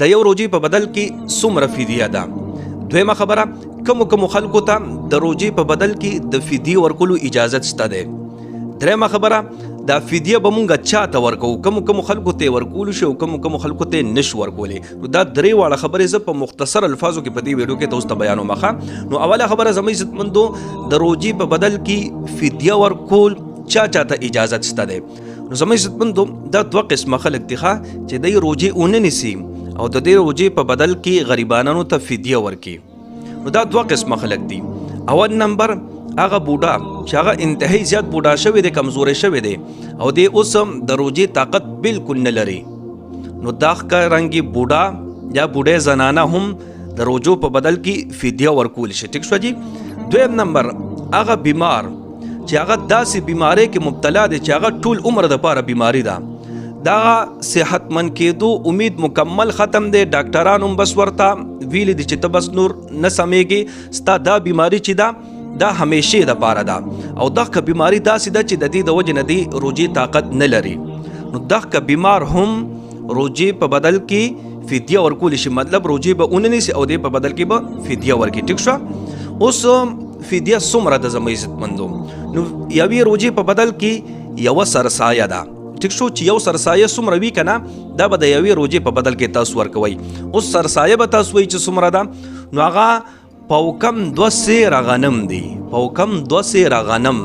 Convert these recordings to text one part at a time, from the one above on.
د یو روجي په بدل کې څومره فدیه ده. دویمه خبره، کوم خلکو ته د روجي په بدل کې د فدیه ورکولو اجازه شته ده. دریمه خبره، دا فدیه به مونږ چاته ورکو، کوم خلکو ته ورکول شي او کوم خلکو ته نش ورکولې. نو دا درې واړه خبرې زه په مختصر الفاظو کې په دې ویډیو کې تاسو ته بیانوم. نو اوله خبره زموږ عزتمندو، د روجي په بدل کې فدیه ورکول چاته اجازه شته ده. نو زموږ عزتمندو دا دوه قسمه خلک دي چې د روجي اونې نسی او د دې روجي په بدل کې غریبانو ته فدیه ورکي. نو دا دوه قسمه خلک دي. اول نمبر هغه بوډا چې هغه انتهایی زیات بوډا شوی دی، کمزورې شوی دی او دی اوس د روجي طاقت بالکل نه لري. نو دا ښکارنګي بوډا یا بوډۍ زنانه هم د روجو په بدل کې فدیه ورکول شي. ټیک شو جی. دویم نمبر هغه بیمار چې هغه داسې بیماری کې مبتلا دی چې هغه ټول عمر دپاره بیماری ده، دا صحتمند کېدو امید مکمل ختم دی. ډاکټران هم بس ورته ویلي دي چې ته بس نور نه سمیږي، ستا دا بیماری چې ده دا همیشه د پاره ده او دغه بیماری داسې ده چې د دې د وجې نه دی روجي طاقت نه لري. نو دغه بیمار هم روجي په بدل کې فدیه ورکول شي، مطلب روجي به اون نیسي او دې په بدل کې به فدیه ورکړي. ټیک شو. اوس فدیه څومره ده زموږ عزتمندو؟ نو یوې روجي په بدل کې یوه سرسایه ده. ټیک شو. چې یو سرسایه څومره وي که نه، دا به د یوې روجي په بدل کې تاسو ورکوئ. اوس سرسایه به تاسو وایي چې څومره ده، نو هغه پوکم 2 سیره غنم دی. پوکم 2 سیره غنم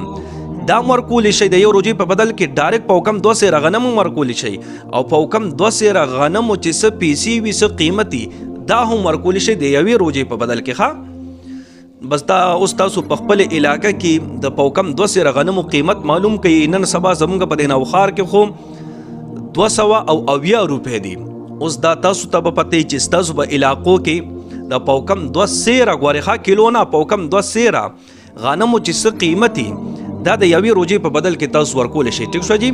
دا ورکول شي د یو روجي په بدل کې. ډایرکټ پوکم 2 سیره غنم ورکول شي او پوکم 2 سیره غنم چې څه پیسې وي څه قیمتي دا هم ورکول شي د یوې روجي په بدل کې. بس دا اوس تاسو په خپل علاقه کې د پوکم 2 سیره غنمو قیمت معلوم کړئ. نن سبا زمونږ په دې نوښار کې خو 280 روپۍ دي. اوس دا تاسو ته به پته چې ستاسو په علاقو کې د پوکم 2 سیره غوړې کیلو نه پوکم 2 سیره غنمو چې څه قیمتي دا د یوې روجي په بدل کې تاسو ورکول شي. ټیک شو جی.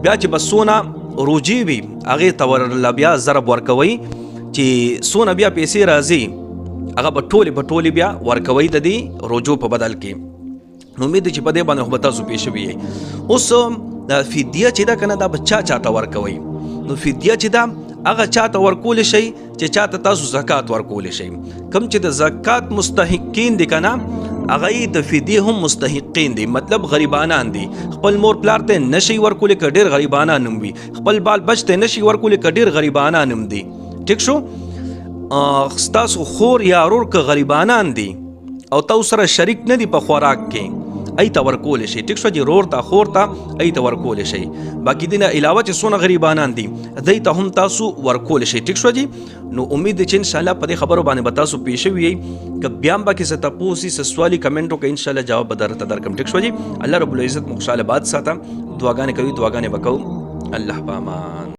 بیا چې بس سونه روجي وي هغې ته ورله بیا ضرب ورکوئ چې سونه بیا پیسې راځي هغه به ټولې بیا ورکوئ د دې روجو په بدل کې. نو امید چې په دې باندې خو به تاسو پوه شوي یئ. اوس د فدیه چې ده که نه دا به چاته ورکوئ. نو فدیه چې ده هغه چاته ورکول شي چې چاته تاسو زکات ورکول شي. کوم چې د زکات مستحقین دي که نه، هغه د فدیه هم مستحقین دي، مطلب غریبانان دي. خپل مور پلار ته نشي ورکولی که ډېر غریبانان هم وي، خپل بال بچ ته نشي ورکولی که ډېر غریبانان هم دي. ټیک شو. ستاسو خور یا ورور که غریبانان دي او تاسو سره شریک نه دي په خوراک کې، ای ته ورکول شي. ټیک شو جی. رور ته خور ته ای ته ورکول شي. باقي دینه علاوه چې څونه غریبانان دي دوی ته هم تاسو ورکول شي. ټیک شو جی. نو امید چې ان شاء الله په دې خبرو باندې به تاسو پوه شوي یئ. که بیا هم باقي څه تپوس وي څه سوال کمنټ وکړئ، ان شاء الله جواب به درته درکړم. ټیک شو جی. الله رب العزت مو خوشحاله باد ساته. دعاګانې کوي، دعاګانې به کوو. الله په امان.